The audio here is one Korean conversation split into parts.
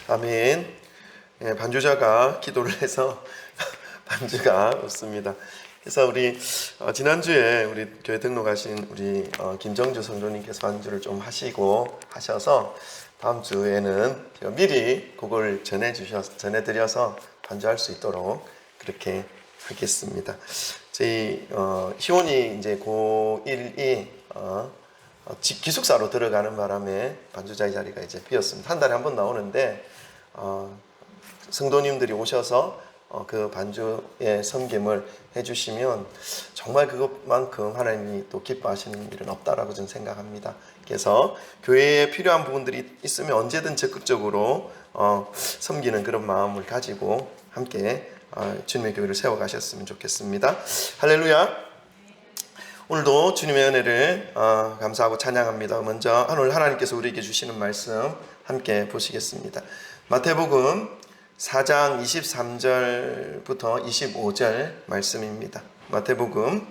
아멘. 예, 반주자가 기도를 해서 반주가 없습니다. 그래서 우리 지난주에 우리 교회 등록하신 우리 김정주 성도님께서 반주를 좀 하셔서 다음 주에는 제가 미리 그걸 전해드려서 반주할 수 있도록 그렇게 하겠습니다. 저희 희원이 이제 고1이 기숙사로 들어가는 바람에 반주자의 자리가 이제 비었습니다. 한 달에 한 번 나오는데 성도님들이 오셔서 그 반주의 섬김을 해주시면 정말 그것만큼 하나님이 또 기뻐하시는 일은 없다라고 저는 생각합니다. 그래서 교회에 필요한 부분들이 있으면 언제든 적극적으로 섬기는 그런 마음을 가지고 함께 주님의 교회를 세워가셨으면 좋겠습니다. 할렐루야. 오늘도 주님의 은혜를 감사하고 찬양합니다. 먼저 오늘 하나님께서 우리에게 주시는 말씀 함께 보시겠습니다. 마태복음 4장 23절부터 25절 말씀입니다. 마태복음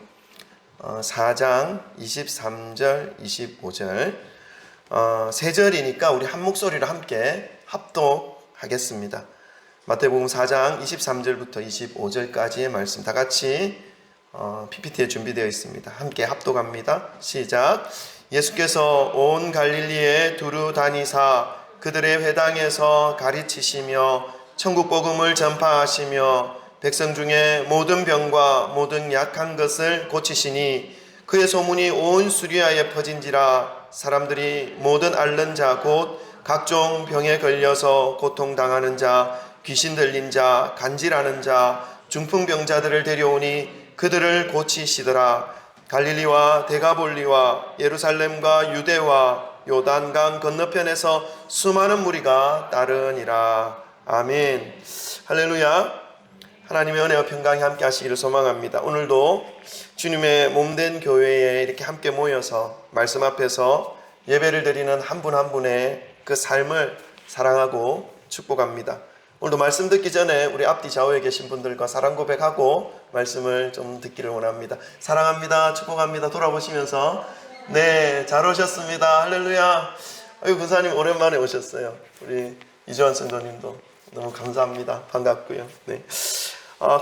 4장 23절 25절 세 절이니까 우리 한 목소리로 함께 합독하겠습니다. 마태복음 4장 23절부터 25절까지의 말씀 다 같이 PPT에 준비되어 있습니다. 함께 합독합니다. 시작. 예수께서 온 갈릴리에 두루 다니사 그들의 회당에서 가르치시며 천국 복음을 전파하시며 백성 중에 모든 병과 모든 약한 것을 고치시니 그의 소문이 온 수리아에 퍼진지라. 사람들이 모든 앓는 자 곧 각종 병에 걸려서 고통당하는 자, 귀신 들린 자, 간질하는 자, 중풍병자들을 데려오니 그들을 고치시더라. 갈릴리와 데가볼리와 예루살렘과 유대와 요단강 건너편에서 수많은 무리가 따르니라. 아멘. 할렐루야. 하나님의 은혜와 평강이 함께 하시기를 소망합니다. 오늘도 주님의 몸된 교회에 이렇게 함께 모여서 말씀 앞에서 예배를 드리는 한 분 한 분의 그 삶을 사랑하고 축복합니다. 오늘도 말씀 듣기 전에 우리 앞뒤 좌우에 계신 분들과 사랑 고백하고 말씀을 좀 듣기를 원합니다. 사랑합니다. 축복합니다. 돌아보시면서 네, 잘 오셨습니다. 할렐루야. 아유, 군사님 오랜만에 오셨어요. 우리 이주환 성도님도 너무 감사합니다. 반갑고요. 네.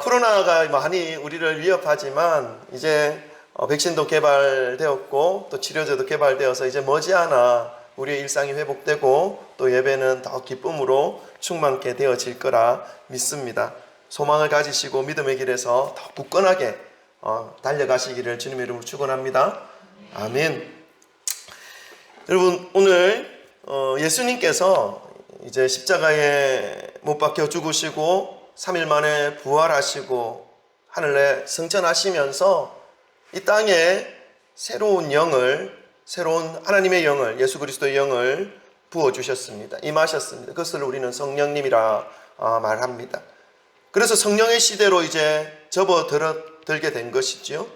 코로나가 많이 우리를 위협하지만 이제 백신도 개발되었고 또 치료제도 개발되어서 이제 머지않아 우리의 일상이 회복되고 또 예배는 더 기쁨으로 충만케 되어질 거라 믿습니다. 소망을 가지시고 믿음의 길에서 더 굳건하게 달려가시기를 주님의 이름으로 축원합니다. 아멘. 여러분, 오늘 예수님께서 이제 십자가에 못 박혀 죽으시고 3일 만에 부활하시고 하늘에 승천하시면서 이 땅에 새로운 하나님의 영을, 예수 그리스도의 영을 부어주셨습니다. 임하셨습니다. 그것을 우리는 성령님이라 말합니다. 그래서 성령의 시대로 이제 접어들게 된 것이지요.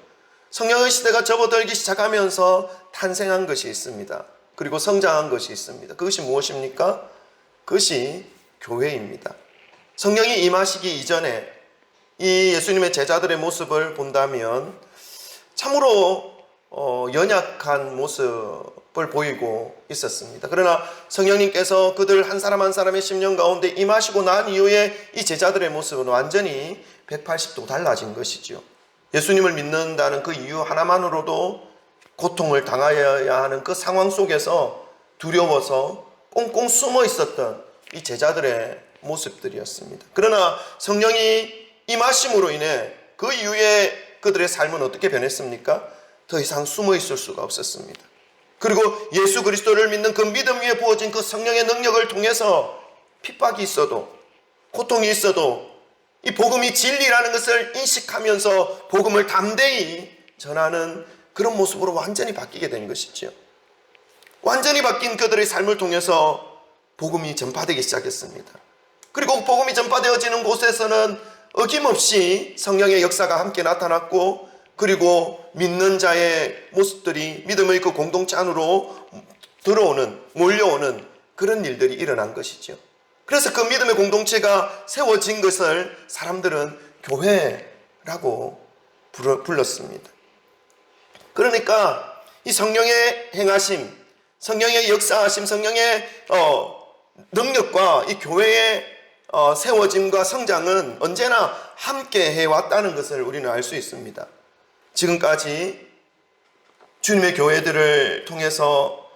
성령의 시대가 접어들기 시작하면서 탄생한 것이 있습니다. 그리고 성장한 것이 있습니다. 그것이 무엇입니까? 그것이 교회입니다. 성령이 임하시기 이전에 이 예수님의 제자들의 모습을 본다면 참으로 연약한 모습을 보이고 있었습니다. 그러나 성령님께서 그들 한 사람 한 사람의 심령 가운데 임하시고 난 이후에 이 제자들의 모습은 완전히 180도 달라진 것이죠. 예수님을 믿는다는 그 이유 하나만으로도 고통을 당하여야 하는 그 상황 속에서 두려워서 꽁꽁 숨어 있었던 이 제자들의 모습들이었습니다. 그러나 성령이 임하심으로 인해 그 이후에 그들의 삶은 어떻게 변했습니까? 더 이상 숨어 있을 수가 없었습니다. 그리고 예수 그리스도를 믿는 그 믿음 위에 부어진 그 성령의 능력을 통해서 핍박이 있어도 고통이 있어도 이 복음이 진리라는 것을 인식하면서 복음을 담대히 전하는 그런 모습으로 완전히 바뀌게 된 것이죠. 완전히 바뀐 그들의 삶을 통해서 복음이 전파되기 시작했습니다. 그리고 복음이 전파되어지는 곳에서는 어김없이 성령의 역사가 함께 나타났고 그리고 믿는 자의 모습들이 믿음의 그 공동체 안으로 몰려오는 그런 일들이 일어난 것이죠. 그래서 그 믿음의 공동체가 세워진 것을 사람들은 교회라고 불렀습니다. 그러니까 이 성령의 행하심, 성령의 역사하심, 성령의 능력과 이 교회의 세워짐과 성장은 언제나 함께 해왔다는 것을 우리는 알 수 있습니다. 지금까지 주님의 교회들을 통해서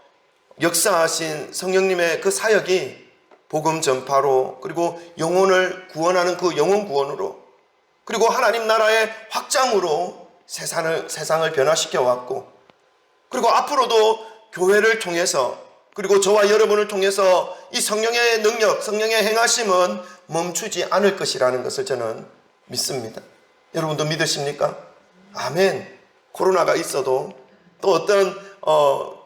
역사하신 성령님의 그 사역이 복음 전파로, 그리고 영혼을 구원하는 그 영혼 구원으로, 그리고 하나님 나라의 확장으로 세상을 변화시켜 왔고, 그리고 앞으로도 교회를 통해서, 그리고 저와 여러분을 통해서 이 성령의 능력, 성령의 행하심은 멈추지 않을 것이라는 것을 저는 믿습니다. 여러분도 믿으십니까? 아멘. 코로나가 있어도, 또 어떤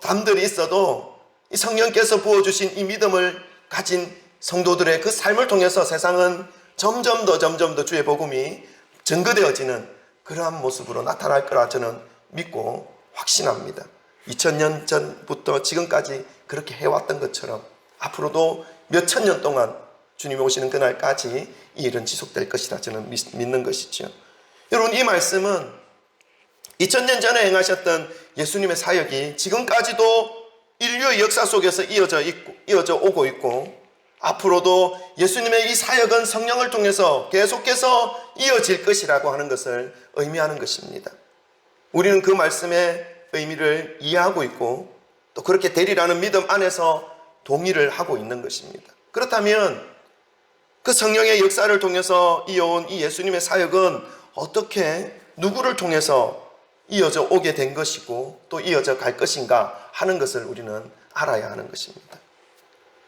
담들이 있어도 이 성령께서 부어주신 이 믿음을 가진 성도들의 그 삶을 통해서 세상은 점점 더 주의 복음이 증거되어지는 그러한 모습으로 나타날 거라 저는 믿고 확신합니다. 2000년 전부터 지금까지 그렇게 해왔던 것처럼 앞으로도 몇천 년 동안 주님이 오시는 그날까지 이 일은 지속될 것이라 저는 믿는 것이죠. 여러분, 이 말씀은 2000년 전에 행하셨던 예수님의 사역이 지금까지도 인류의 역사 속에서 이어져 오고 있고, 앞으로도 예수님의 이 사역은 성령을 통해서 계속해서 이어질 것이라고 하는 것을 의미하는 것입니다. 우리는 그 말씀의 의미를 이해하고 있고, 또 그렇게 되리라는 믿음 안에서 동의를 하고 있는 것입니다. 그렇다면 그 성령의 역사를 통해서 이어온 이 예수님의 사역은 어떻게 누구를 통해서 이어져 오게 된 것이고 또 이어져 갈 것인가 하는 것을 우리는 알아야 하는 것입니다.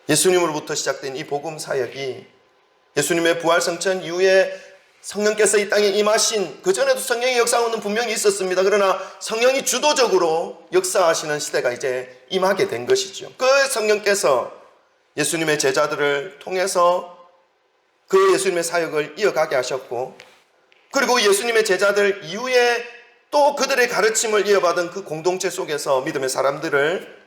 예수님으로부터 시작된 이 복음 사역이 예수님의 부활성천 이후에 성령께서 이 땅에 임하신, 그전에도 성령의 역사는 분명히 있었습니다. 그러나 성령이 주도적으로 역사하시는 시대가 이제 임하게 된 것이죠. 그 성령께서 예수님의 제자들을 통해서 그 예수님의 사역을 이어가게 하셨고, 그리고 예수님의 제자들 이후에 또 그들의 가르침을 이어받은 그 공동체 속에서 믿음의 사람들을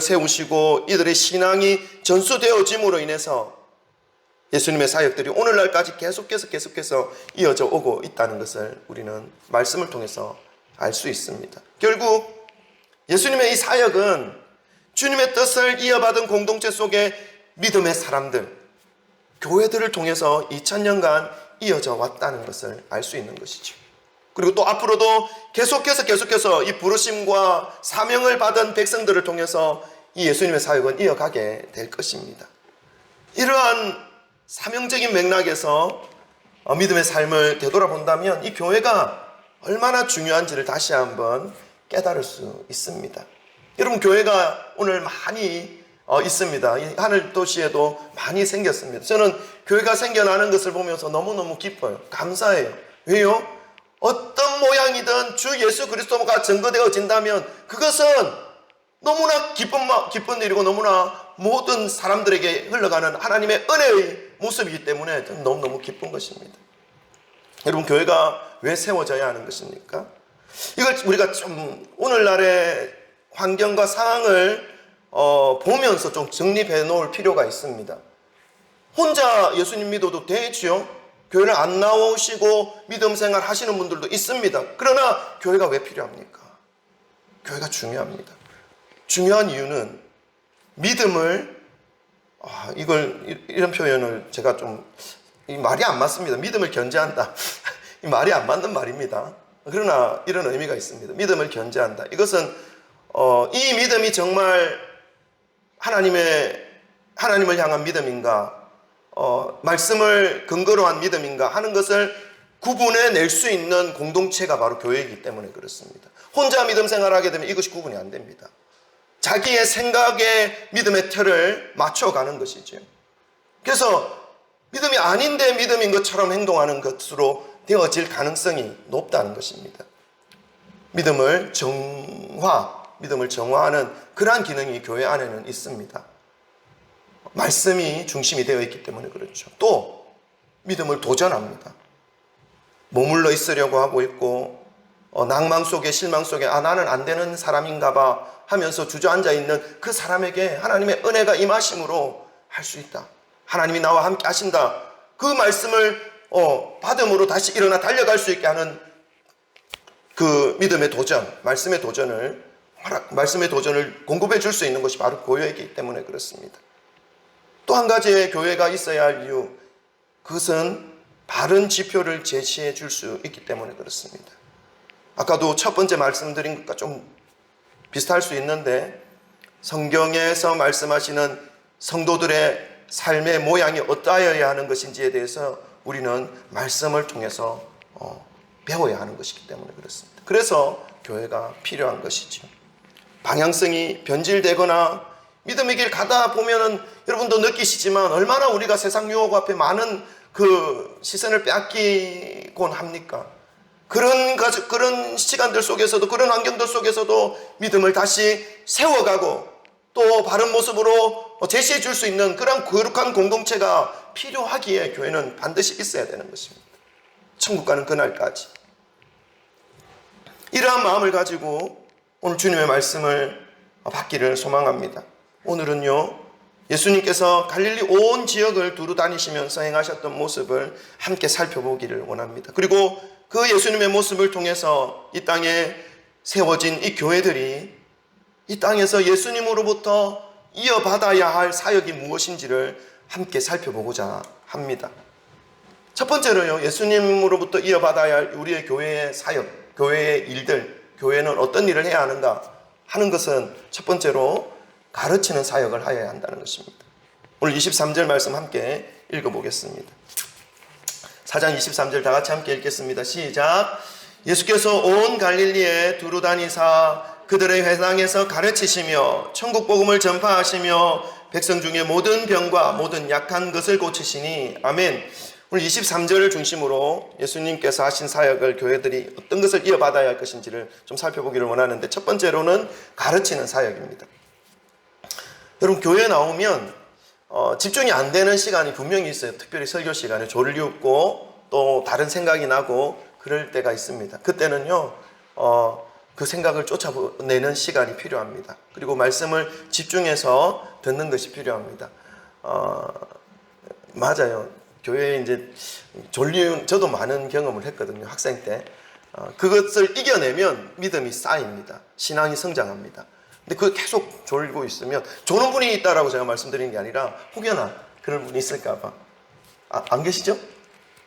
세우시고 이들의 신앙이 전수되어짐으로 인해서 예수님의 사역들이 오늘날까지 계속해서 이어져 오고 있다는 것을 우리는 말씀을 통해서 알 수 있습니다. 결국 예수님의 이 사역은 주님의 뜻을 이어받은 공동체 속의 믿음의 사람들, 교회들을 통해서 2000년간 이어져 왔다는 것을 알 수 있는 것이죠. 그리고 또 앞으로도 계속해서 이 부르심과 사명을 받은 백성들을 통해서 이 예수님의 사역은 이어가게 될 것입니다. 이러한 사명적인 맥락에서 믿음의 삶을 되돌아본다면 이 교회가 얼마나 중요한지를 다시 한번 깨달을 수 있습니다. 여러분, 교회가 오늘 많이 있습니다. 이 하늘 도시에도 많이 생겼습니다. 저는 교회가 생겨나는 것을 보면서 너무너무 기뻐요. 감사해요. 왜요? 어떤 모양이든 주 예수 그리스도가 증거되어진다면 그것은 너무나 기쁜 일이고 너무나 모든 사람들에게 흘러가는 하나님의 은혜의 모습이기 때문에 저는 너무너무 기쁜 것입니다. 여러분, 교회가 왜 세워져야 하는 것입니까? 이걸 우리가 좀 오늘날의 환경과 상황을 보면서 좀 정립해 놓을 필요가 있습니다. 혼자 예수님 믿어도 되지요? 교회를 안 나오시고 믿음 생활 하시는 분들도 있습니다. 그러나 교회가 왜 필요합니까? 교회가 중요합니다. 중요한 이유는 믿음을, 이런 표현을 제가 이 말이 안 맞습니다. 믿음을 견제한다. 이 말이 안 맞는 말입니다. 그러나 이런 의미가 있습니다. 믿음을 견제한다. 이것은 이 믿음이 정말 하나님을 향한 믿음인가, 말씀을 근거로 한 믿음인가 하는 것을 구분해낼 수 있는 공동체가 바로 교회이기 때문에 그렇습니다. 혼자 믿음 생활하게 되면 이것이 구분이 안 됩니다. 자기의 생각에 믿음의 틀을 맞춰가는 것이죠. 그래서 믿음이 아닌데 믿음인 것처럼 행동하는 것으로 되어질 가능성이 높다는 것입니다. 믿음을 정화하는 그러한 기능이 교회 안에는 있습니다. 말씀이 중심이 되어 있기 때문에 그렇죠. 또 믿음을 도전합니다. 머물러 있으려고 하고 있고 낭망 속에 실망 속에 나는 안 되는 사람인가 봐 하면서 주저앉아 있는 그 사람에게 하나님의 은혜가 임하심으로 할 수 있다. 하나님이 나와 함께 하신다. 그 말씀을 받음으로 다시 일어나 달려갈 수 있게 하는 그 믿음의 도전, 말씀의 도전을 말씀의 도전을 공급해 줄 수 있는 것이 바로 교회이기 때문에 그렇습니다. 또 한 가지의 교회가 있어야 할 이유, 그것은 바른 지표를 제시해 줄 수 있기 때문에 그렇습니다. 아까도 첫 번째 말씀드린 것과 좀 비슷할 수 있는데, 성경에서 말씀하시는 성도들의 삶의 모양이 어떠하여야 하는 것인지에 대해서 우리는 말씀을 통해서 배워야 하는 것이기 때문에 그렇습니다. 그래서 교회가 필요한 것이죠. 방향성이 변질되거나 믿음의 길 가다 보면은 여러분도 느끼시지만 얼마나 우리가 세상 유혹 앞에 많은 그 시선을 빼앗기곤 합니까? 그런 시간들 속에서도, 그런 환경들 속에서도 믿음을 다시 세워가고 또 바른 모습으로 제시해 줄 수 있는 그런 거룩한 공동체가 필요하기에 교회는 반드시 있어야 되는 것입니다. 천국 가는 그날까지. 이러한 마음을 가지고 오늘 주님의 말씀을 받기를 소망합니다. 오늘은요, 예수님께서 갈릴리 온 지역을 두루 다니시면서 행하셨던 모습을 함께 살펴보기를 원합니다. 그리고 그 예수님의 모습을 통해서 이 땅에 세워진 이 교회들이 이 땅에서 예수님으로부터 이어받아야 할 사역이 무엇인지를 함께 살펴보고자 합니다. 첫 번째로요, 예수님으로부터 이어받아야 할 우리의 교회의 사역, 교회의 일들, 교회는 어떤 일을 해야 하는가 하는 것은 첫 번째로 가르치는 사역을 하여야 한다는 것입니다. 오늘 23절 말씀 함께 읽어보겠습니다. 4장 23절 다 같이 함께 읽겠습니다. 시작. 예수께서 온 갈릴리에 두루 다니사 그들의 회당에서 가르치시며 천국 복음을 전파하시며 백성 중에 모든 병과 모든 약한 것을 고치시니. 아멘. 오늘 23절을 중심으로 예수님께서 하신 사역을 교회들이 어떤 것을 이어받아야 할 것인지를 좀 살펴보기를 원하는데, 첫 번째로는 가르치는 사역입니다. 여러분, 교회에 나오면 집중이 안 되는 시간이 분명히 있어요. 특별히 설교 시간에 졸리고 또 다른 생각이 나고 그럴 때가 있습니다. 그때는요, 그 생각을 쫓아내는 시간이 필요합니다. 그리고 말씀을 집중해서 듣는 것이 필요합니다. 맞아요. 교회에 이제 저도 많은 경험을 했거든요. 학생 때. 그것을 이겨내면 믿음이 쌓입니다. 신앙이 성장합니다. 근데 그거 계속 졸고 있으면, 조는 분이 있다라고 제가 말씀드리는 게 아니라 혹여나 그런 분이 있을까봐. 안 계시죠?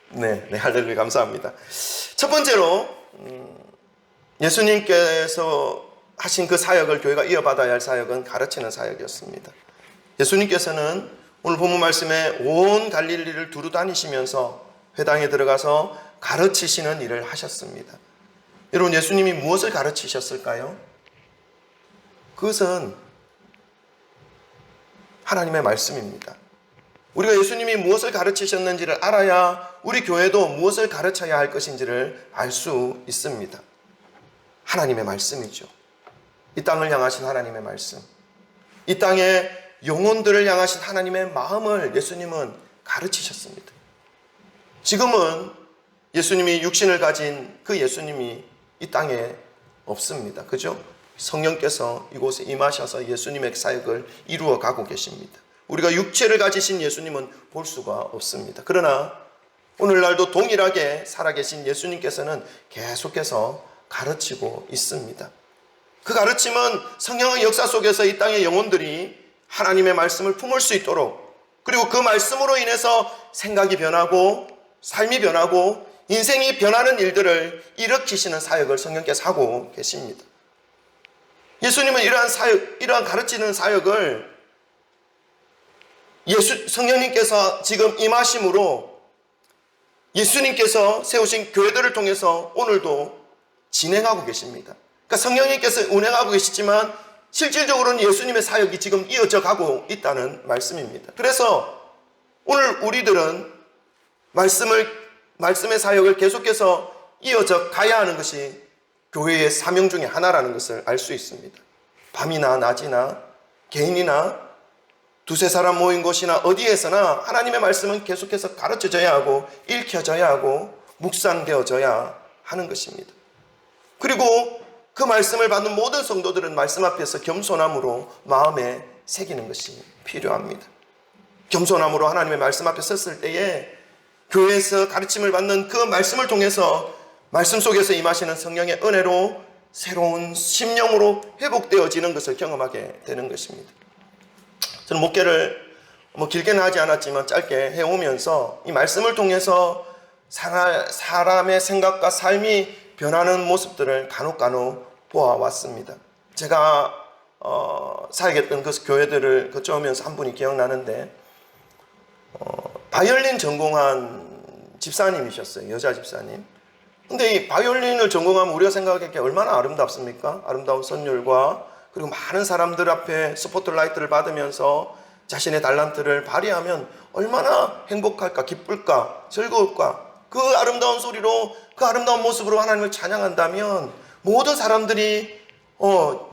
네, 할렐루야, 감사합니다. 첫 번째로 예수님께서 하신 그 사역을 교회가 이어받아야 할 사역은 가르치는 사역이었습니다. 예수님께서는 오늘 본문 말씀에 온 갈릴리를 두루 다니시면서 회당에 들어가서 가르치시는 일을 하셨습니다. 여러분, 예수님이 무엇을 가르치셨을까요? 그것은 하나님의 말씀입니다. 우리가 예수님이 무엇을 가르치셨는지를 알아야 우리 교회도 무엇을 가르쳐야 할 것인지를 알 수 있습니다. 하나님의 말씀이죠. 이 땅을 향하신 하나님의 말씀, 이 땅의 영혼들을 향하신 하나님의 마음을 예수님은 가르치셨습니다. 지금은 예수님이 육신을 가진 그 예수님이 이 땅에 없습니다. 그죠? 성령께서 이곳에 임하셔서 예수님의 사역을 이루어 가고 계십니다. 우리가 육체를 가지신 예수님은 볼 수가 없습니다. 그러나 오늘날도 동일하게 살아계신 예수님께서는 계속해서 가르치고 있습니다. 그 가르침은 성령의 역사 속에서 이 땅의 영혼들이 하나님의 말씀을 품을 수 있도록, 그리고 그 말씀으로 인해서 생각이 변하고 삶이 변하고 인생이 변하는 일들을 일으키시는 사역을 성령께서 하고 계십니다. 예수님은 이러한 가르치는 사역을 성령님께서 지금 임하심으로 예수님께서 세우신 교회들을 통해서 오늘도 진행하고 계십니다. 그러니까 성령님께서 운행하고 계시지만 실질적으로는 예수님의 사역이 지금 이어져 가고 있다는 말씀입니다. 그래서 오늘 우리들은 말씀의 사역을 계속해서 이어져 가야 하는 것이 교회의 사명 중에 하나라는 것을 알 수 있습니다. 밤이나 낮이나 개인이나 두세 사람 모인 곳이나 어디에서나 하나님의 말씀은 계속해서 가르쳐져야 하고 읽혀져야 하고 묵상되어져야 하는 것입니다. 그리고 그 말씀을 받는 모든 성도들은 말씀 앞에서 겸손함으로 마음에 새기는 것이 필요합니다. 겸손함으로 하나님의 말씀 앞에 섰을 때에 교회에서 가르침을 받는 그 말씀을 통해서 말씀 속에서 임하시는 성령의 은혜로 새로운 심령으로 회복되어지는 것을 경험하게 되는 것입니다. 저는 목회를 길게는 하지 않았지만 짧게 해오면서 이 말씀을 통해서 사람의 생각과 삶이 변하는 모습들을 간혹 보아왔습니다. 제가 사역했던 그 교회들을 거쳐오면서 한 분이 기억나는데 바이올린 전공한 집사님이셨어요. 여자 집사님. 근데 이 바이올린을 전공하면 우리가 생각하기에 얼마나 아름답습니까? 아름다운 선율과 그리고 많은 사람들 앞에 스포트라이트를 받으면서 자신의 달란트를 발휘하면 얼마나 행복할까, 기쁠까, 즐거울까. 그 아름다운 소리로, 그 아름다운 모습으로 하나님을 찬양한다면 모든 사람들이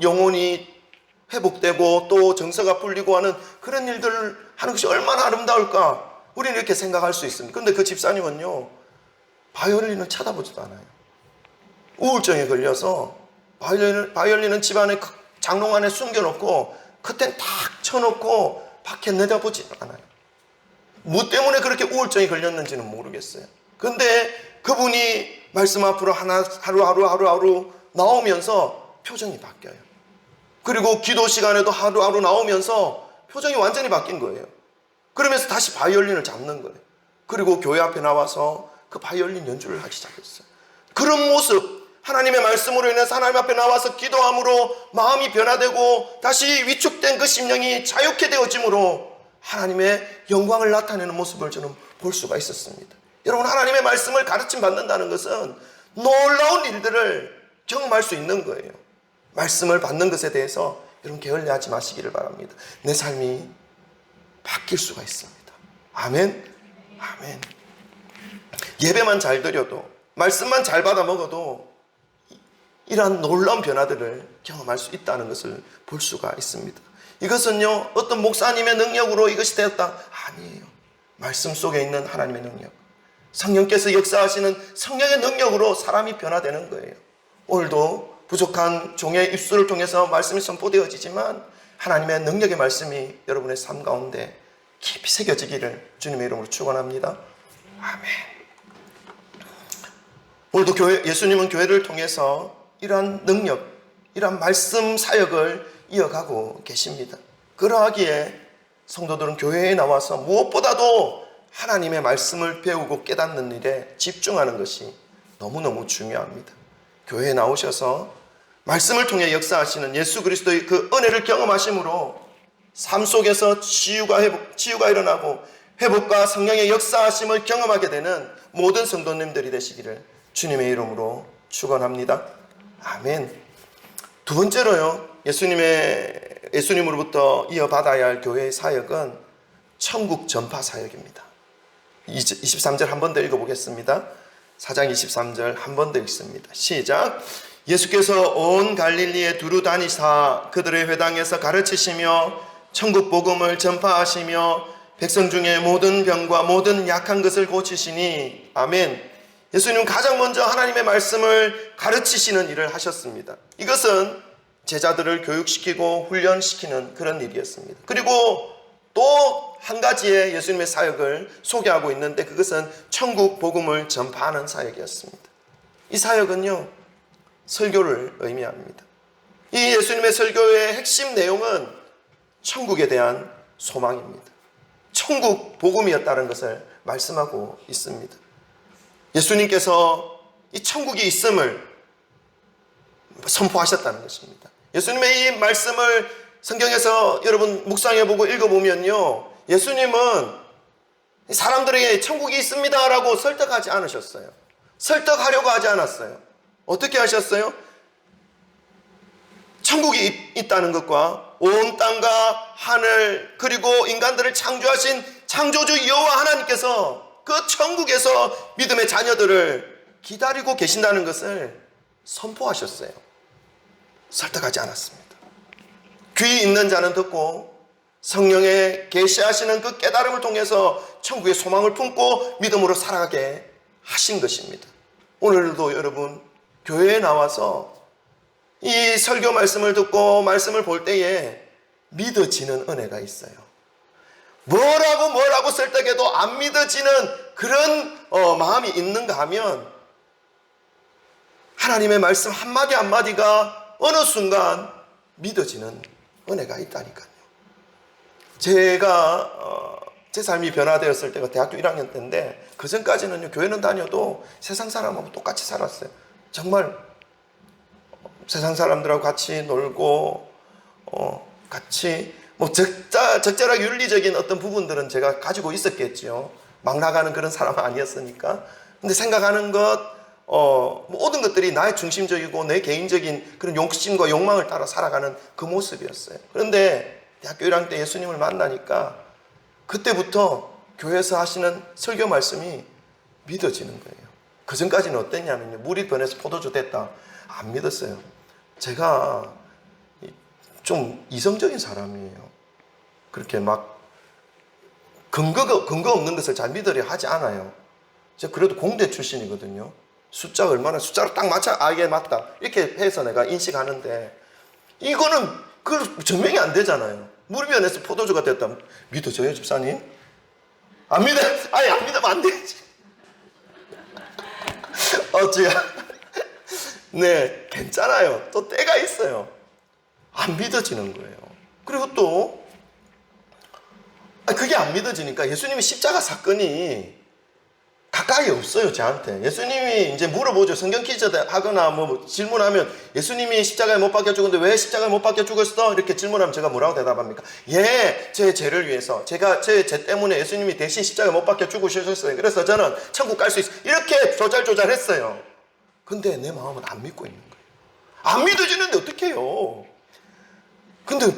영혼이 회복되고 또 정서가 풀리고 하는 그런 일들을 하는 것이 얼마나 아름다울까. 우리는 이렇게 생각할 수 있습니다. 그런데 그 집사님은요, 바이올린을 쳐다보지도 않아요. 우울증에 걸려서 바이올린은 집안에 장롱 안에 숨겨놓고 커튼 탁 쳐놓고 밖에 내다보지 않아요. 뭐 때문에 그렇게 우울증이 걸렸는지는 모르겠어요. 근데 그분이 말씀 앞으로 하루하루 나오면서 표정이 바뀌어요. 그리고 기도 시간에도 하루하루 나오면서 표정이 완전히 바뀐 거예요. 그러면서 다시 바이올린을 잡는 거예요. 그리고 교회 앞에 나와서 그 바이올린 연주를 하기 시작했어요. 그런 모습, 하나님의 말씀으로 인해서 하나님 앞에 나와서 기도함으로 마음이 변화되고 다시 위축된 그 심령이 자유케 되어짐으로 하나님의 영광을 나타내는 모습을 저는 볼 수가 있었습니다. 여러분, 하나님의 말씀을 가르침 받는다는 것은 놀라운 일들을 경험할 수 있는 거예요. 말씀을 받는 것에 대해서 여러분 게을리하지 마시기를 바랍니다. 내 삶이 바뀔 수가 있습니다. 아멘. 아멘. 예배만 잘 드려도, 말씀만 잘 받아 먹어도 이러한 놀라운 변화들을 경험할 수 있다는 것을 볼 수가 있습니다. 이것은요, 어떤 목사님의 능력으로 이것이 되었다, 아니에요. 말씀 속에 있는 하나님의 능력, 성령께서 역사하시는 성령의 능력으로 사람이 변화되는 거예요. 오늘도 부족한 종의 입술을 통해서 말씀이 선포되어지지만 하나님의 능력의 말씀이 여러분의 삶 가운데 깊이 새겨지기를 주님의 이름으로 축원합니다. 아멘. 오늘도 예수님은 교회를 통해서 이러한 능력, 이러한 말씀 사역을 이어가고 계십니다. 그러하기에 성도들은 교회에 나와서 무엇보다도 하나님의 말씀을 배우고 깨닫는 일에 집중하는 것이 너무너무 중요합니다. 교회에 나오셔서 말씀을 통해 역사하시는 예수 그리스도의 그 은혜를 경험하심으로 삶 속에서 치유가 일어나고 회복과 성령의 역사하심을 경험하게 되는 모든 성도님들이 되시기를 주님의 이름으로 축원합니다. 아멘. 두 번째로요, 예수님으로부터 이어받아야 할 교회의 사역은 천국 전파 사역입니다. 23절 한 번 더 읽어보겠습니다. 4장 23절 한 번 더 읽습니다. 시작. 예수께서 온 갈릴리에 두루 다니사 그들의 회당에서 가르치시며 천국 복음을 전파하시며 백성 중에 모든 병과 모든 약한 것을 고치시니. 아멘. 예수님은 가장 먼저 하나님의 말씀을 가르치시는 일을 하셨습니다. 이것은 제자들을 교육시키고 훈련시키는 그런 일이었습니다. 그리고 또 한 가지의 예수님의 사역을 소개하고 있는데 그것은 천국 복음을 전파하는 사역이었습니다. 이 사역은요, 설교를 의미합니다. 이 예수님의 설교의 핵심 내용은 천국에 대한 소망입니다. 천국 복음이었다는 것을 말씀하고 있습니다. 예수님께서 이 천국이 있음을 선포하셨다는 것입니다. 예수님의 이 말씀을 성경에서 여러분 묵상해보고 읽어보면요, 예수님은 사람들에게 천국이 있습니다 라고 설득하지 않으셨어요. 설득하려고 하지 않았어요. 어떻게 하셨어요? 천국이 있다는 것과 온 땅과 하늘 그리고 인간들을 창조하신 창조주 여호와 하나님께서 그 천국에서 믿음의 자녀들을 기다리고 계신다는 것을 선포하셨어요. 설득하지 않았습니다. 귀 있는 자는 듣고 성령의 계시하시는 그 깨달음을 통해서 천국의 소망을 품고 믿음으로 살아가게 하신 것입니다. 오늘도 여러분 교회에 나와서 이 설교 말씀을 듣고 말씀을 볼 때에 믿어지는 은혜가 있어요. 뭐라고 설득해도 안 믿어지는 그런 마음이 있는가 하면 하나님의 말씀 한마디 한마디가 어느 순간 믿어지는 은혜가 있다니까요. 제가 제 삶이 변화되었을 때가 대학교 1학년 때인데, 그 전까지는요, 교회는 다녀도 세상 사람하고 똑같이 살았어요. 정말 세상 사람들하고 같이 놀고 같이 뭐 적절하게 윤리적인 어떤 부분들은 제가 가지고 있었겠죠. 막 나가는 그런 사람은 아니었으니까. 근데 생각하는 것 모든 것들이 나의 중심적이고 내 개인적인 그런 욕심과 욕망을 따라 살아가는 그 모습이었어요. 그런데 대학교 1학년 때 예수님을 만나니까 그때부터 교회에서 하시는 설교 말씀이 믿어지는 거예요. 그 전까지는 어땠냐면요, 물이 변해서 포도주 됐다, 안 믿었어요. 제가 좀 이성적인 사람이에요. 그렇게 막 근거 없는 것을 잘 믿으려 하지 않아요. 제가 그래도 공대 출신이거든요. 숫자가 얼마나, 숫자로 딱 맞춰, 이게 맞다 이렇게 해서 내가 인식하는데, 이거는 그 증명이 안 되잖아요. 물이 변해서 포도주가 됐다, 믿어져요, 집사님? 안 믿어? 아니, 안 믿으면 안 되지. 제가 네, 괜찮아요. 또 때가 있어요. 안 믿어지는 거예요. 그리고 또 그게 안 믿어지니까 예수님의 십자가 사건이 가까이 없어요, 저한테. 예수님이 이제 물어보죠. 성경 퀴즈 하거나 뭐 질문하면, 예수님이 십자가에 못 박혀 죽었는데 왜 십자가에 못 박혀 죽었어? 이렇게 질문하면 제가 뭐라고 대답합니까? 예, 제 죄를 위해서, 제가 제 죄 때문에 예수님이 대신 십자가에 못 박혀 죽으셨어요. 그래서 저는 천국 갈 수 있어요. 이렇게 조잘조잘했어요. 근데 내 마음은 안 믿고 있는 거예요. 안 믿어지는데 어떻게 해요? 근데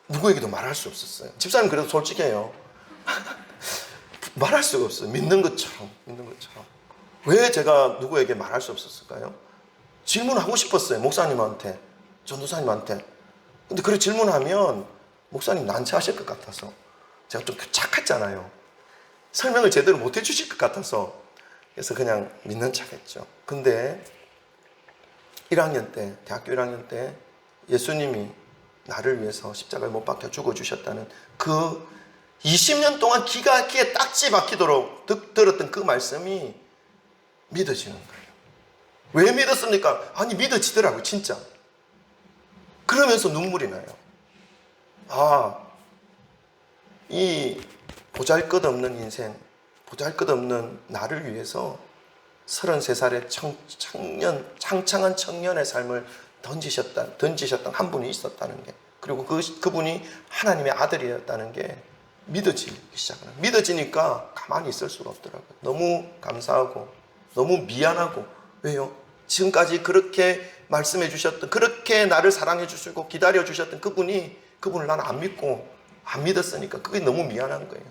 누구에게도 말할 수 없었어요. 집사님 그래도 솔직해요. 말할 수가 없어요. 믿는 것처럼. 왜 제가 누구에게 말할 수 없었을까요? 질문하고 싶었어요. 목사님한테, 전도사님한테. 근데 그렇게 질문하면 목사님 난처하실 것 같아서, 제가 좀 착했잖아요. 설명을 제대로 못 해주실 것 같아서, 그래서 그냥 믿는 척 했죠. 근데 1학년 때, 대학교 1학년 때 예수님이 나를 위해서 십자가에 못 박혀 죽어주셨다는 그 20년 동안 귀에 딱지 박히도록 들었던 그 말씀이 믿어지는 거예요. 왜 믿었습니까? 아니, 믿어지더라고요, 진짜. 그러면서 눈물이 나요. 이 보잘것없는 인생, 보잘것없는 나를 위해서 33살의 창창한 청년의 삶을 던지셨던 한 분이 있었다는 게, 그리고 그분이 하나님의 아들이었다는 게 믿어지기 시작하는, 믿어지니까 가만히 있을 수가 없더라고요. 너무 감사하고 너무 미안하고. 왜요? 지금까지 그렇게 말씀해 주셨던, 그렇게 나를 사랑해 주시고 기다려 주셨던 그분을 나는 안 믿고 안 믿었으니까 그게 너무 미안한 거예요.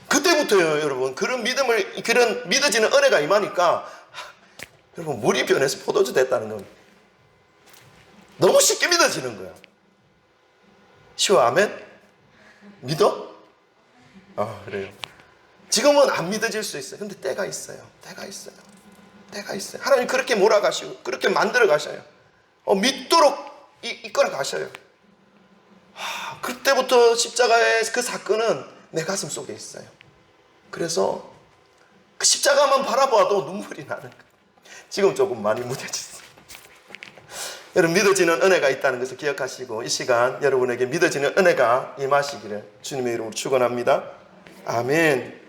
그때부터요, 여러분, 그런 믿어지는 은혜가 임하니까, 여러분, 물이 변해서 포도주 됐다는 건 너무 쉽게 믿어지는 거야. 쉬워, 아멘? 믿어? 그래요. 지금은 안 믿어질 수 있어요. 근데 때가 있어요. 하나님 그렇게 몰아가시고 그렇게 만들어 가셔요. 믿도록 이끌어 가셔요. 그때부터 십자가의 그 사건은 내 가슴 속에 있어요. 그래서 그 십자가만 바라봐도 눈물이 나는 거예요. 지금 조금 많이 무뎌졌어요. 여러분, 믿어지는 은혜가 있다는 것을 기억하시고, 이 시간 여러분에게 믿어지는 은혜가 임하시기를 주님의 이름으로 축원합니다. 아멘.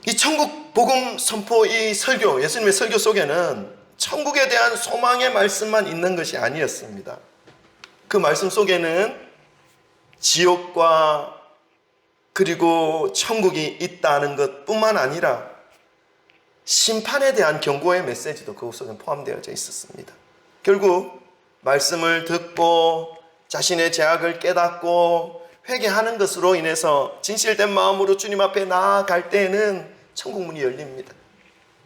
이 천국 복음 선포, 이 설교, 예수님의 설교 속에는 천국에 대한 소망의 말씀만 있는 것이 아니었습니다. 그 말씀 속에는 지옥과 그리고 천국이 있다는 것뿐만 아니라 심판에 대한 경고의 메시지도 그 속에 포함되어 있었습니다. 결국 말씀을 듣고 자신의 죄악을 깨닫고 회개하는 것으로 인해서 진실된 마음으로 주님 앞에 나아갈 때에는 천국문이 열립니다.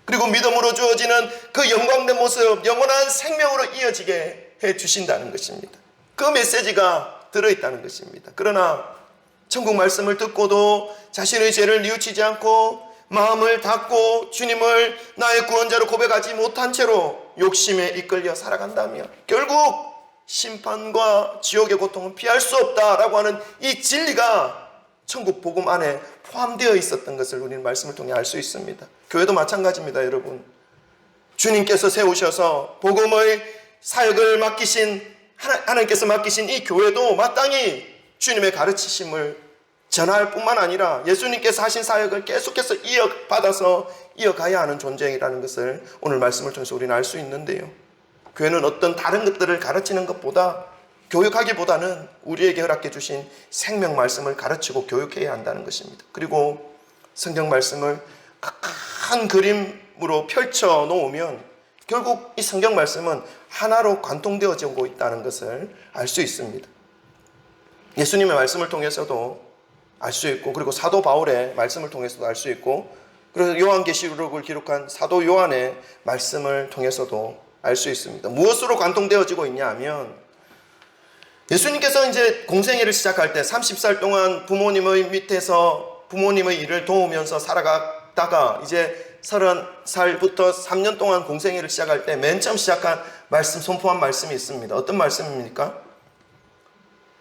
그리고 믿음으로 주어지는 그 영광된 모습, 영원한 생명으로 이어지게 해주신다는 것입니다. 그 메시지가 들어있다는 것입니다. 그러나 천국 말씀을 듣고도 자신의 죄를 뉘우치지 않고 마음을 닫고 주님을 나의 구원자로 고백하지 못한 채로 욕심에 이끌려 살아간다면 결국 심판과 지옥의 고통은 피할 수 없다라고 하는 이 진리가 천국 복음 안에 포함되어 있었던 것을 우리는 말씀을 통해 알 수 있습니다. 교회도 마찬가지입니다, 여러분. 주님께서 세우셔서 복음의 사역을 맡기신 하나님께서 맡기신 이 교회도 마땅히 주님의 가르치심을 전할 뿐만 아니라 예수님께서 하신 사역을 계속해서 이어받아서 이어가야 하는 존재이라는 것을 오늘 말씀을 통해서 우리는 알 수 있는데요. 교회는 어떤 다른 것들을 가르치는 것보다 교육하기보다는 우리에게 허락해 주신 생명 말씀을 가르치고 교육해야 한다는 것입니다. 그리고 성경 말씀을 큰 그림으로 펼쳐 놓으면 결국 이 성경 말씀은 하나로 관통되어지고 있다는 것을 알 수 있습니다. 예수님의 말씀을 통해서도 알 수 있고, 그리고 사도 바울의 말씀을 통해서도 알 수 있고, 그래서 요한계시록을 기록한 사도 요한의 말씀을 통해서도 알 수 있습니다. 무엇으로 관통되어지고 있냐 하면, 예수님께서 이제 공생애를 시작할 때 30살 동안 부모님의 밑에서 부모님의 일을 도우면서 살아가다가 이제 30살부터 3년 동안 공생애를 시작할 때 맨 처음 시작한 말씀, 선포한 말씀이 있습니다. 어떤 말씀입니까?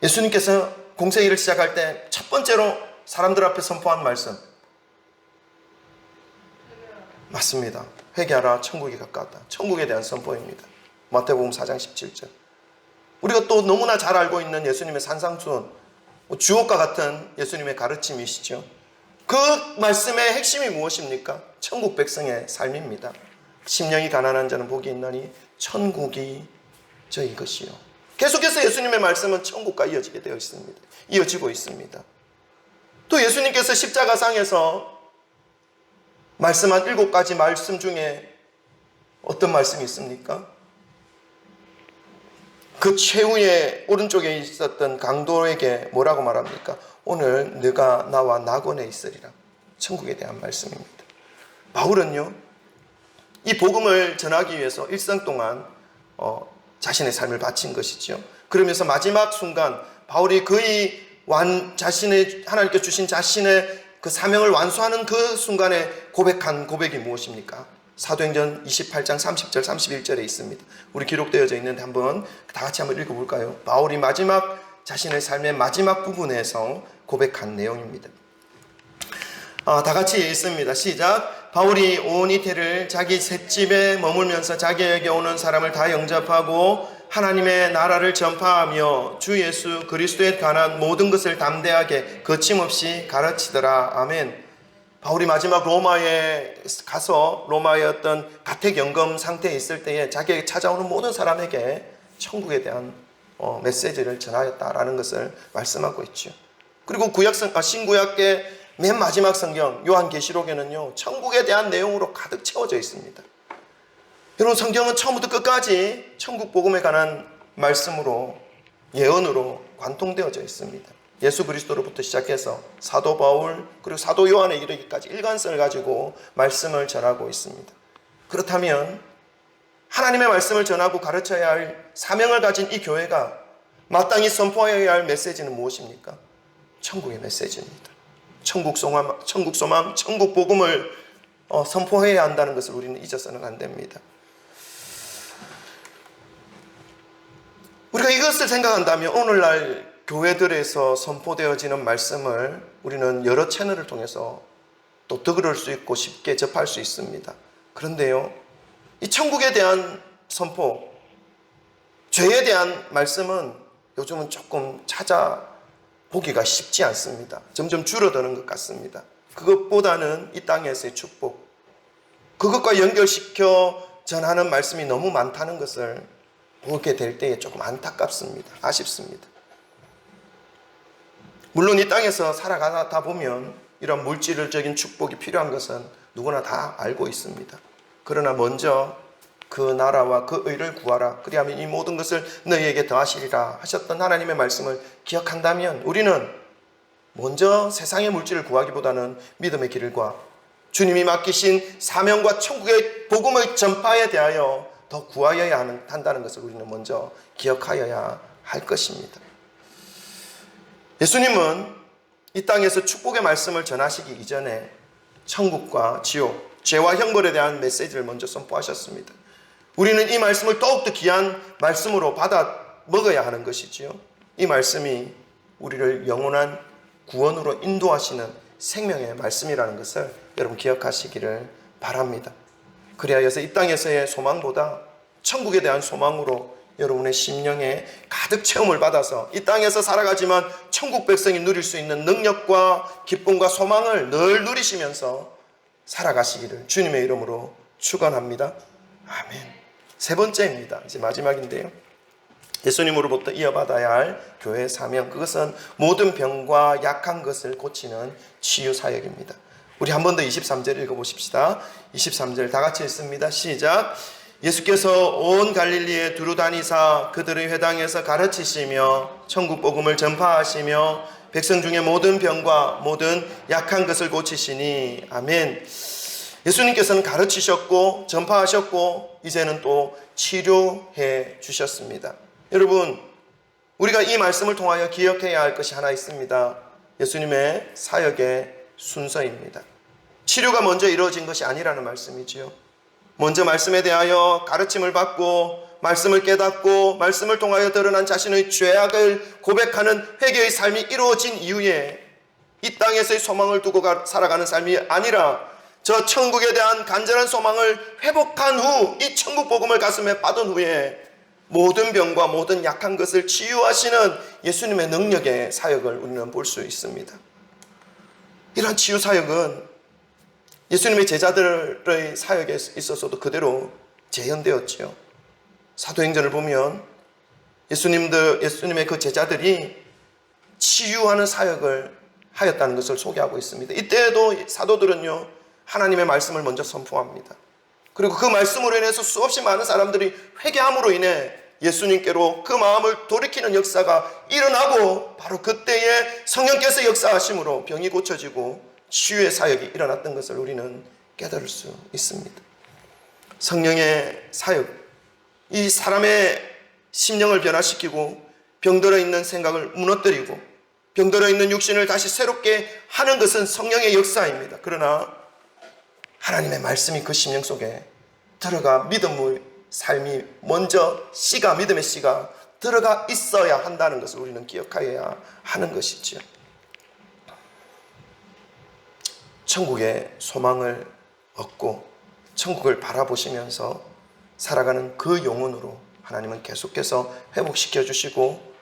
예수님께서 공생애를 시작할 때 첫 번째로 사람들 앞에 선포한 말씀, 맞습니다. 회개하라, 천국이 가까웠다. 천국에 대한 선포입니다. 마태복음 4장 17절. 우리가 또 너무나 잘 알고 있는 예수님의 산상수훈, 주옥과 같은 예수님의 가르침이시죠. 그 말씀의 핵심이 무엇입니까? 천국 백성의 삶입니다. 심령이 가난한 자는 복이 있나니 천국이 저희 것이요. 계속해서 예수님의 말씀은 천국과 이어지게 되어 있습니다. 이어지고 있습니다. 또 예수님께서 십자가상에서 말씀한 7가지 말씀 중에 어떤 말씀이 있습니까? 그 최후의 오른쪽에 있었던 강도에게 뭐라고 말합니까? 오늘 네가 나와 낙원에 있으리라. 천국에 대한 말씀입니다. 바울은요, 이 복음을 전하기 위해서 일생 동안 자신의 삶을 바친 것이죠. 그러면서 마지막 순간 바울이 거의 자신의 하나님께 주신 자신의 그 사명을 완수하는 그 순간에 고백한 고백이 무엇입니까? 사도행전 28장 30절 31절에 있습니다. 우리 기록되어져 있는데 한번 다 같이 한번 읽어볼까요? 바울이 자신의 삶의 마지막 부분에서 고백한 내용입니다. 다 같이 읽습니다. 시작. 바울이 온 이태를 자기 셋집에 머물면서 자기에게 오는 사람을 다 영접하고 하나님의 나라를 전파하며 주 예수 그리스도에 관한 모든 것을 담대하게 거침없이 가르치더라. 아멘. 바울이 마지막 로마에 가서 로마의 어떤 가택연금 상태에 있을 때에 자기에게 찾아오는 모든 사람에게 천국에 대한 메시지를 전하였다라는 것을 말씀하고 있죠. 그리고 신구약의 맨 마지막 성경 요한계시록에는요, 천국에 대한 내용으로 가득 채워져 있습니다. 여러분, 성경은 처음부터 끝까지 천국 복음에 관한 말씀으로, 예언으로 관통되어져 있습니다. 예수 그리스도로부터 시작해서 사도 바울 그리고 사도 요한에 이르기까지 일관성을 가지고 말씀을 전하고 있습니다. 그렇다면 하나님의 말씀을 전하고 가르쳐야 할 사명을 가진 이 교회가 마땅히 선포해야 할 메시지는 무엇입니까? 천국의 메시지입니다. 천국 소망, 천국 복음을 선포해야 한다는 것을 우리는 잊어서는 안 됩니다. 우리가 이것을 생각한다면 오늘날 교회들에서 선포되어지는 말씀을 우리는 여러 채널을 통해서 또 들을 수 있고 쉽게 접할 수 있습니다. 그런데요, 이 천국에 대한 선포, 죄에 대한 말씀은 요즘은 조금 찾아보기가 쉽지 않습니다. 점점 줄어드는 것 같습니다. 그것보다는 이 땅에서의 축복, 그것과 연결시켜 전하는 말씀이 너무 많다는 것을 보게 될 때에 조금 안타깝습니다. 아쉽습니다. 물론 이 땅에서 살아가다 보면 이런 물질적인 축복이 필요한 것은 누구나 다 알고 있습니다. 그러나 먼저 그 나라와 그 의를 구하라. 그리하면 이 모든 것을 너희에게 더하시리라 하셨던 하나님의 말씀을 기억한다면 우리는 먼저 세상의 물질을 구하기보다는 믿음의 길을 구하, 주님이 맡기신 사명과 천국의 복음의 전파에 대하여 더 구하여야 한다는 것을 우리는 먼저 기억하여야 할 것입니다. 예수님은 이 땅에서 축복의 말씀을 전하시기 이전에 천국과 지옥, 죄와 형벌에 대한 메시지를 먼저 선포하셨습니다. 우리는 이 말씀을 더욱더 귀한 말씀으로 받아 먹어야 하는 것이지요. 이 말씀이 우리를 영원한 구원으로 인도하시는 생명의 말씀이라는 것을 여러분 기억하시기를 바랍니다. 그리하여서 이 땅에서의 소망보다 천국에 대한 소망으로 여러분의 심령에 가득 체험을 받아서 이 땅에서 살아가지만 천국 백성이 누릴 수 있는 능력과 기쁨과 소망을 늘 누리시면서 살아가시기를 주님의 이름으로 축원합니다. 아멘. 세 번째입니다. 이제 마지막인데요. 예수님으로부터 이어받아야 할 교회의 사명, 그것은 모든 병과 약한 것을 고치는 치유 사역입니다. 우리 한 번 더 23절 읽어보십시다. 23절 다 같이 읽습니다. 시작. 예수께서 온 갈릴리에 두루 다니사 그들의 회당에서 가르치시며 천국 복음을 전파하시며 백성 중에 모든 병과 모든 약한 것을 고치시니. 아멘. 예수님께서는 가르치셨고 전파하셨고 이제는 또 치료해 주셨습니다. 여러분, 우리가 이 말씀을 통하여 기억해야 할 것이 하나 있습니다. 예수님의 사역의 순서입니다. 치료가 먼저 이루어진 것이 아니라는 말씀이지요. 먼저 말씀에 대하여 가르침을 받고 말씀을 깨닫고 말씀을 통하여 드러난 자신의 죄악을 고백하는 회개의 삶이 이루어진 이후에 이 땅에서의 소망을 두고 살아가는 삶이 아니라 저 천국에 대한 간절한 소망을 회복한 후 이 천국 복음을 가슴에 받은 후에 모든 병과 모든 약한 것을 치유하시는 예수님의 능력의 사역을 우리는 볼 수 있습니다. 이러한 치유 사역은 예수님의 제자들의 사역에 있어서도 그대로 재현되었지요. 사도행전을 보면 예수님의 그 제자들이 치유하는 사역을 하였다는 것을 소개하고 있습니다. 이때에도 사도들은요, 하나님의 말씀을 먼저 선포합니다. 그리고 그 말씀으로 인해서 수없이 많은 사람들이 회개함으로 인해 예수님께로 그 마음을 돌이키는 역사가 일어나고 바로 그때에 성령께서 역사하심으로 병이 고쳐지고 치유의 사역이 일어났던 것을 우리는 깨달을 수 있습니다. 성령의 사역, 이 사람의 심령을 변화시키고 병들어 있는 생각을 무너뜨리고 병들어 있는 육신을 다시 새롭게 하는 것은 성령의 역사입니다. 그러나 하나님의 말씀이 그 심령 속에 들어가 믿음의 삶이 먼저 믿음의 씨가 들어가 있어야 한다는 것을 우리는 기억해야 하는 것이지요. 천국의 소망을 얻고 천국을 바라보시면서 살아가는 그 영혼으로 하나님은 계속해서 회복시켜 주시고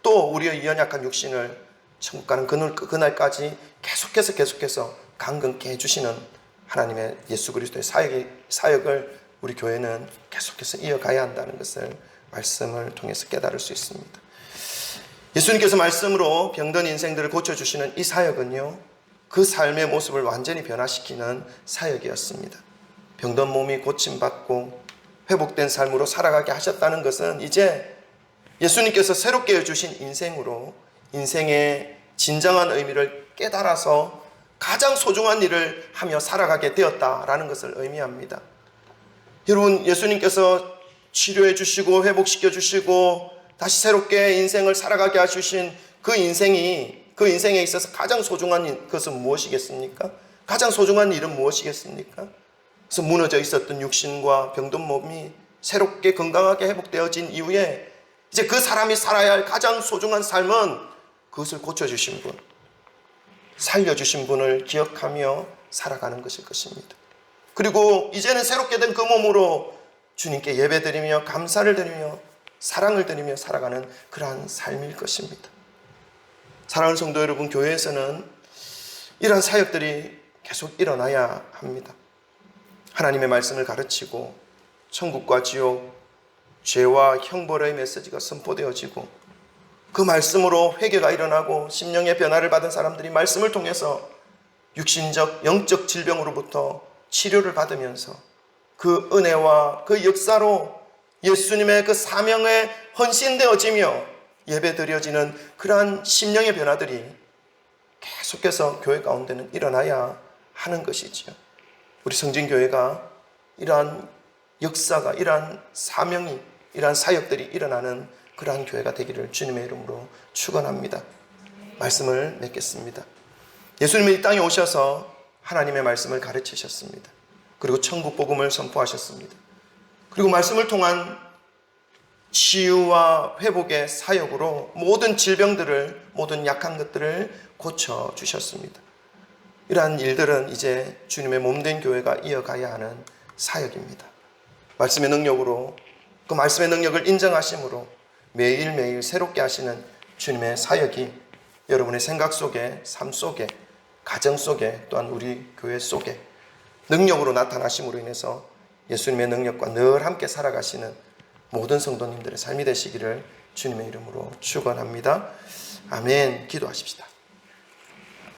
또 우리의 연약한 육신을 천국 가는 그날까지 계속해서 강건케 해주시는 하나님의 예수 그리스도의 사역을 우리 교회는 계속해서 이어가야 한다는 것을 말씀을 통해서 깨달을 수 있습니다. 예수님께서 말씀으로 병든 인생들을 고쳐주시는 이 사역은요, 그 삶의 모습을 완전히 변화시키는 사역이었습니다. 병든 몸이 고침받고 회복된 삶으로 살아가게 하셨다는 것은 이제 예수님께서 새롭게 해주신 인생으로 인생의 진정한 의미를 깨달아서 가장 소중한 일을 하며 살아가게 되었다라는 것을 의미합니다. 여러분, 예수님께서 치료해 주시고 회복시켜 주시고 다시 새롭게 인생을 살아가게 해주신 그 인생에 있어서 가장 소중한 것은 무엇이겠습니까? 가장 소중한 일은 무엇이겠습니까? 그래서 무너져 있었던 육신과 병든 몸이 새롭게 건강하게 회복되어진 이후에 이제 그 사람이 살아야 할 가장 소중한 삶은 그것을 고쳐주신 분, 살려주신 분을 기억하며 살아가는 것일 것입니다. 그리고 이제는 새롭게 된 그 몸으로 주님께 예배드리며 감사를 드리며 사랑을 드리며 살아가는 그러한 삶일 것입니다. 사랑하는 성도 여러분, 교회에서는 이러한 사역들이 계속 일어나야 합니다. 하나님의 말씀을 가르치고 천국과 지옥, 죄와 형벌의 메시지가 선포되어지고 그 말씀으로 회개가 일어나고 심령의 변화를 받은 사람들이 말씀을 통해서 육신적, 영적 질병으로부터 치료를 받으면서 그 은혜와 그 역사로 예수님의 그 사명에 헌신되어지며 예배드려지는 그러한 심령의 변화들이 계속해서 교회 가운데는 일어나야 하는 것이지요. 우리 성진교회가 이러한 역사가, 이러한 사명이, 이러한 사역들이 일어나는 그러한 교회가 되기를 주님의 이름으로 축원합니다. 말씀을 맺겠습니다. 예수님은 이 땅에 오셔서 하나님의 말씀을 가르치셨습니다. 그리고 천국 복음을 선포하셨습니다. 그리고 말씀을 통한 치유와 회복의 사역으로 모든 질병들을, 모든 약한 것들을 고쳐주셨습니다. 이러한 일들은 이제 주님의 몸된 교회가 이어가야 하는 사역입니다. 말씀의 능력으로, 그 말씀의 능력을 인정하심으로 매일매일 새롭게 하시는 주님의 사역이 여러분의 생각 속에, 삶 속에, 가정 속에, 또한 우리 교회 속에 능력으로 나타나심으로 인해서 예수님의 능력과 늘 함께 살아가시는 모든 성도님들의 삶이 되시기를 주님의 이름으로 축원합니다. 아멘. 기도하십시다.